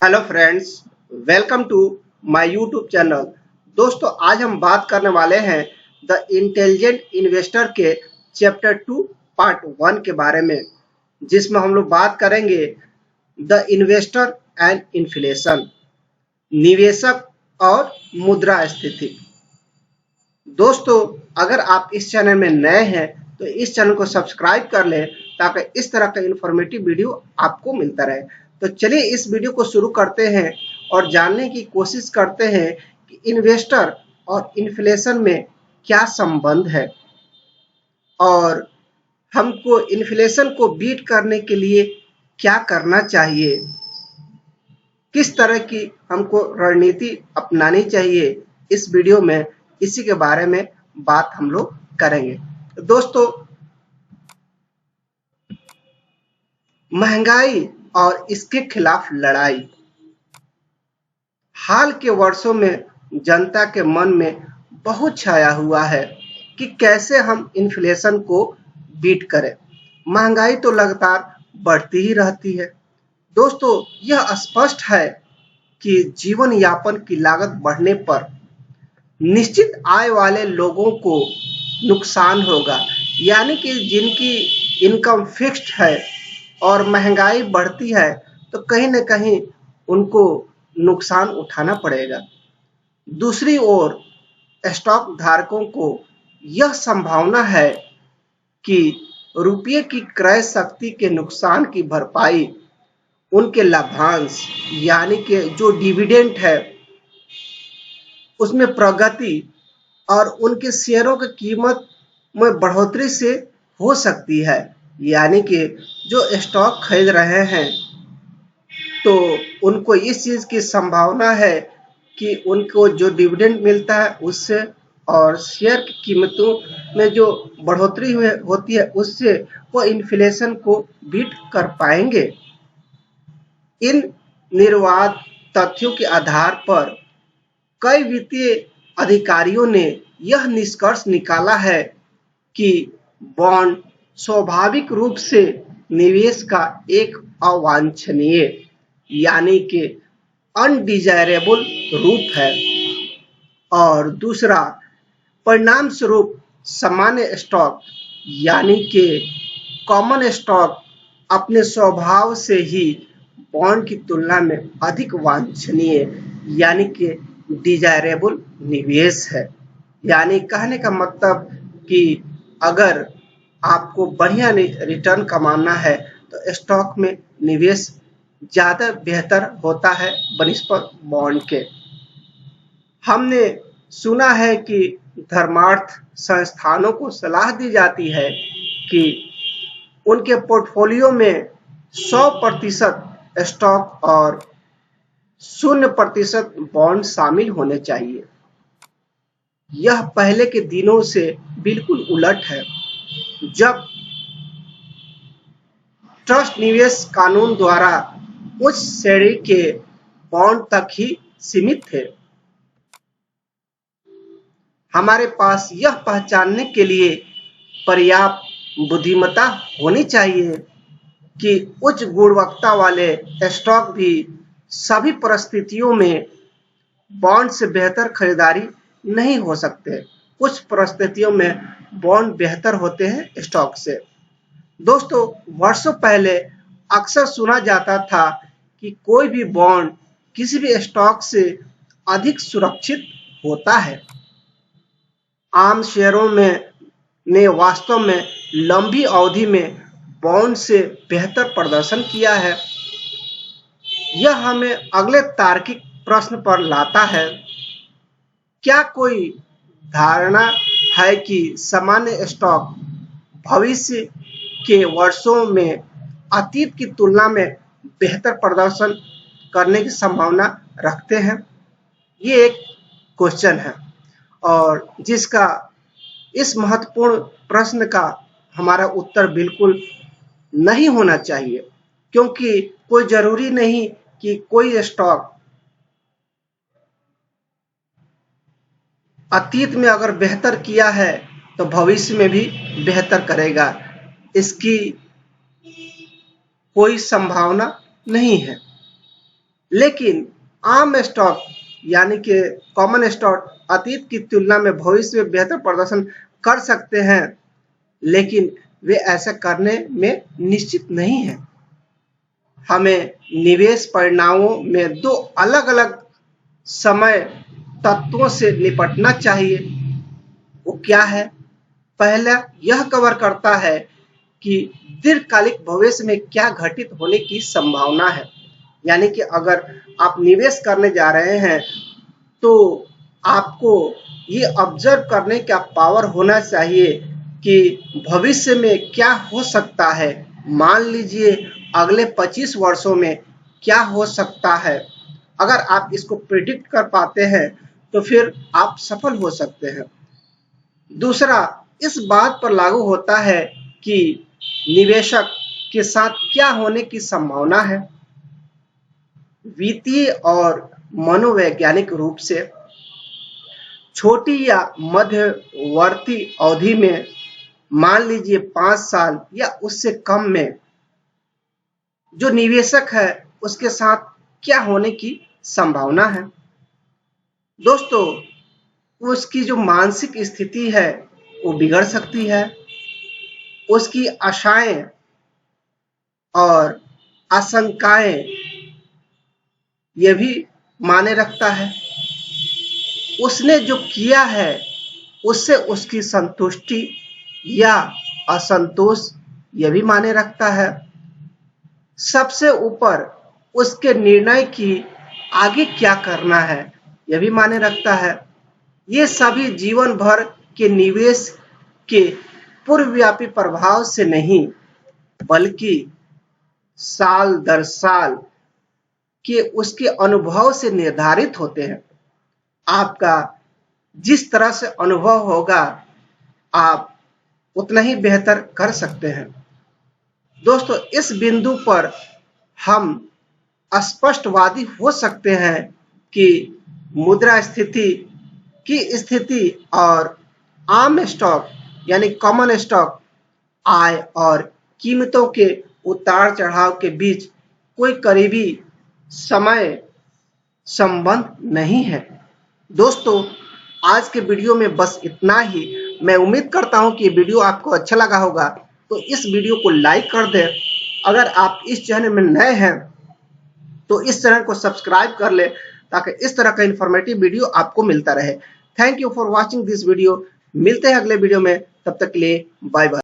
Hello friends, welcome to my YouTube channel. दोस्तों, आज हम बात करने वाले हैं द इंटेलिजेंट इन्वेस्टर के चैप्टर 2 पार्ट 1 के बारे में, जिसमें हम लोग बात करेंगे द इन्वेस्टर एंड इन्फ्लेशन, निवेशक और मुद्रास्फीति। दोस्तों, अगर आप इस चैनल में नए हैं तो इस चैनल को सब्सक्राइब कर लें ताकि इस तरह का इन्फॉर्मेटिव वीडियो आपको मिलता रहे। तो चलिए इस वीडियो को शुरू करते हैं और जानने की कोशिश करते हैं कि इन्वेस्टर और इन्फ्लेशन में क्या संबंध है और हमको इन्फ्लेशन को बीट करने के लिए क्या करना चाहिए, किस तरह की हमको रणनीति अपनानी चाहिए। इस वीडियो में इसी के बारे में बात हम लोग करेंगे। दोस्तों, महंगाई और इसके खिलाफ लड़ाई। हाल के वर्षों में जनता के मन में बहुत छाया हुआ है कि कैसे हम इन्फ्लेशन को बीट करें। महंगाई तो लगातार बढ़ती ही रहती है। दोस्तों, यह स्पष्ट है कि जीवन यापन की लागत बढ़ने पर निश्चित आय वाले लोगों को नुकसान होगा, यानी कि जिनकी इनकम फिक्स्ड है और महंगाई बढ़ती है तो कहीं न कहीं उनको नुकसान उठाना पड़ेगा। दूसरी ओर स्टॉक धारकों को यह संभावना है कि रुपये की क्रय शक्ति के नुकसान की भरपाई उनके लाभांश यानी कि जो डिविडेंड है उसमें प्रगति और उनके शेयरों की कीमत में बढ़ोतरी से हो सकती है। यानी कि जो स्टॉक खरीद रहे हैं तो उनको इस चीज़ की संभावना है कि उनको जो डिविडेंड मिलता है उससे और शेयर की कीमतों में जो बढ़ोतरी होती है उससे वो इन्फ्लेशन को बीट कर पाएंगे। इन निर्वाध तथ्यों के आधार पर कई वित्तीय अधिकारियों ने यह निष्कर्ष निकाला है कि बॉन्ड स्वाभाविक रूप से निवेश का एक अवांछनीय यानी कि अनडिजायरेबल रूप है और दूसरा परिणाम स्वरूप सामान्य स्टॉक यानी कि कॉमन स्टॉक अपने स्वभाव से ही बॉन्ड की तुलना में अधिक वांछनीय यानी कि डिजायरेबल निवेश है। यानी कहने का मतलब कि अगर आपको बढ़िया रिटर्न कमाना है तो स्टॉक में निवेश ज़्यादा बेहतर होता है बनिस्पत बॉन्ड के। हमने सुना है कि धर्मार्थ संस्थानों को सलाह दी जाती है कि उनके पोर्टफोलियो में 100% स्टॉक और 0% बॉन्ड शामिल होने चाहिए। यह पहले के दिनों से बिल्कुल उलट है, जब ट्रस्ट निवेश कानून द्वारा उच्च श्रेणी के बॉन्ड तक ही सीमित थे। हमारे पास यह पहचानने के लिए पर्याप्त बुद्धिमत्ता होनी चाहिए कि उच्च गुणवत्ता वाले स्टॉक भी सभी परिस्थितियों में बॉन्ड से बेहतर खरीदारी नहीं हो सकते। कुछ परिस्थितियों में बॉन्ड बेहतर होते हैं स्टॉक से। दोस्तों, वर्षों पहले अक्सर सुना जाता था कि कोई भी बॉन्ड किसी भी स्टॉक से अधिक सुरक्षित होता है। आम शेयरों में ने वास्तव में लंबी अवधि में बॉन्ड से बेहतर प्रदर्शन किया है। यह हमें अगले तार्किक प्रश्न पर लाता है, क्या कोई धारणा है कि सामान्य स्टॉक भविष्य के वर्षों में अतीत की तुलना में बेहतर प्रदर्शन करने की संभावना रखते हैं? ये एक क्वेश्चन है और जिसका इस महत्वपूर्ण प्रश्न का हमारा उत्तर बिल्कुल नहीं होना चाहिए, क्योंकि कोई जरूरी नहीं कि कोई स्टॉक अतीत में अगर बेहतर किया है तो भविष्य में भी बेहतर करेगा। इसकी कोई संभावना नहीं है। लेकिन आम स्टॉक यानी कि कॉमन स्टॉक अतीत की तुलना में भविष्य में बेहतर प्रदर्शन कर सकते हैं, लेकिन वे ऐसा करने में निश्चित नहीं है। हमें निवेश परिणामों में दो अलग-अलग समय तत्वों से निपटना चाहिए। वो क्या है? पहला यह कवर करता है कि दीर्घकालिक भविष्य में क्या घटित होने की संभावना है। यानी कि अगर आप निवेश करने जा रहे हैं तो आपको ये ऑब्जर्व करने का पावर होना चाहिए कि भविष्य में क्या हो सकता है। मान लीजिए अगले 25 वर्षों में क्या हो सकता है। अगर आप इसको प्रिडिक्ट कर पाते हैं तो फिर आप सफल हो सकते हैं। दूसरा इस बात पर लागू होता है कि निवेशक के साथ क्या होने की संभावना है। वित्तीय और मनोवैज्ञानिक रूप से छोटी या मध्यवर्ती अवधि में, मान लीजिए 5 साल या उससे कम में, जो निवेशक है उसके साथ क्या होने की संभावना है। दोस्तों, उसकी जो मानसिक स्थिति है वो बिगड़ सकती है, उसकी आशाएं और आशंकाएं ये भी माने रखता है, उसने जो किया है उससे उसकी संतुष्टि या असंतोष ये भी माने रखता है। सबसे ऊपर उसके निर्णय की आगे क्या करना है यह भी माने रखता है। ये सभी जीवन भर के निवेश के पूर्वव्यापी प्रभाव से नहीं, बल्कि साल दर साल के उसके अनुभव से निर्धारित होते हैं। आपका जिस तरह से अनुभव होगा आप उतना ही बेहतर कर सकते हैं। दोस्तों, इस बिंदु पर हम स्पष्टवादी हो सकते हैं कि मुद्रास्फीति की स्थिति और आम स्टॉक यानी कॉमन स्टॉक आय और कीमतों के उतार चढ़ाव के बीच कोई करीबी समय संबंध नहीं है। दोस्तों, आज के वीडियो में बस इतना ही। मैं उम्मीद करता हूं कि ये वीडियो आपको अच्छा लगा होगा, तो इस वीडियो को लाइक कर दें। अगर आप इस चैनल में नए हैं तो इस चैनल को सब्सक्राइब कर लें ताकि इस तरह का इन्फॉर्मेटिव वीडियो आपको मिलता रहे। Thank you for watching this video. मिलते हैं अगले वीडियो में, तब तक के लिए बाय बाय।